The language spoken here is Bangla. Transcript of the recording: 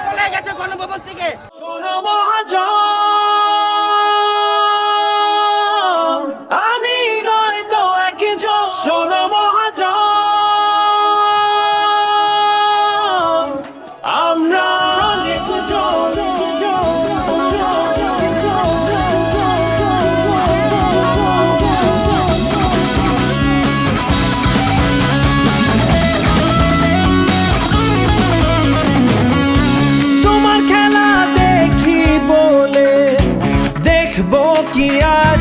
পলে গেছে গণভবন থেকে। শোনো মহাজন, আমি নয় তো একজন। শোনো মহাজন, আমরা অনেকজন। তোমার খেলা দেখি বলে দেখবো কি আজ